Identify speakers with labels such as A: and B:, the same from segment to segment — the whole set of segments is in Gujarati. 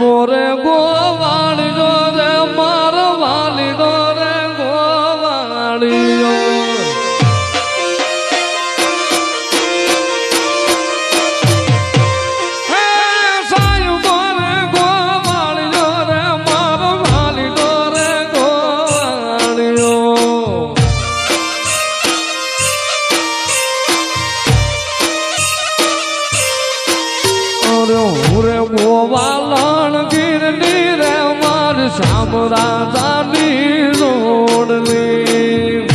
A: મોરે ગોવાળીઓ રે મારો વાલીડો રે ગોવાળીઓ ગોવાલણ ગીરની રે માર શ્યામ રાજાની જોડલી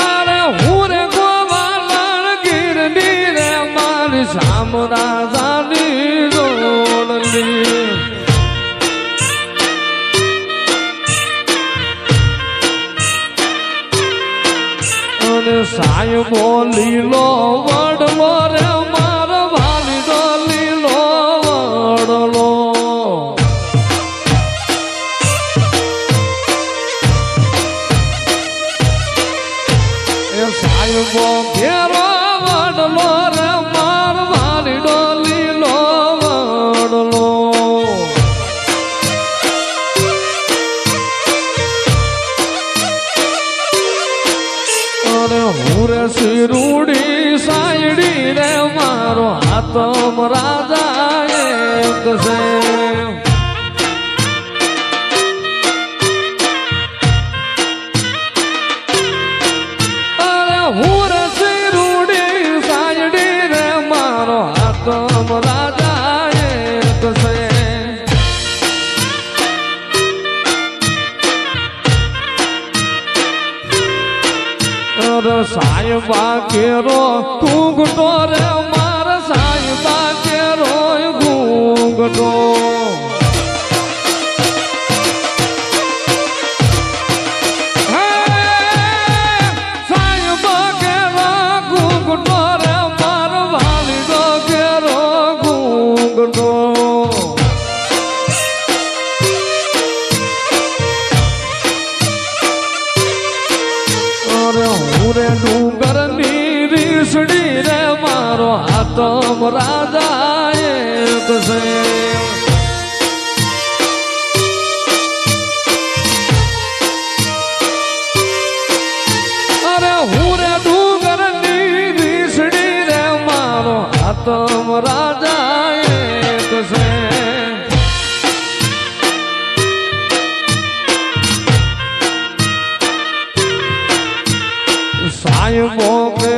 A: અરે હું રે ગોવાલણ ગીરની રે માર શ્યામ રાજાની જોડલી સાહેબો લીલો વડલો રે મારો વાલીડો લીલો વડલો એ સાહેબો ઘેરો વડલો રે મારો વાલીડો લીલો વડલો હુરે શિરૂડી સાયડી રે મારો હાથમ રાજા એક છે અરે હુરે શિરૂડી સાયડી રે મારો હાથમ રાજા એક છે સાહેબા કેરો ઘૂંઘટો રે મારા સાહેબા કેરો ઘૂંઘટો સાહેબા કેરો ઘૂંઘટો રે મારો વાલીડો કેરો ઘૂંઘટો રે ડુંગર ની રીસડી રે મારો હાથમ રાજા એક છે અરે હું રે ડુંગર ની રીસડી રે મારો હાથમ રાજા એક છે સાહેબો કે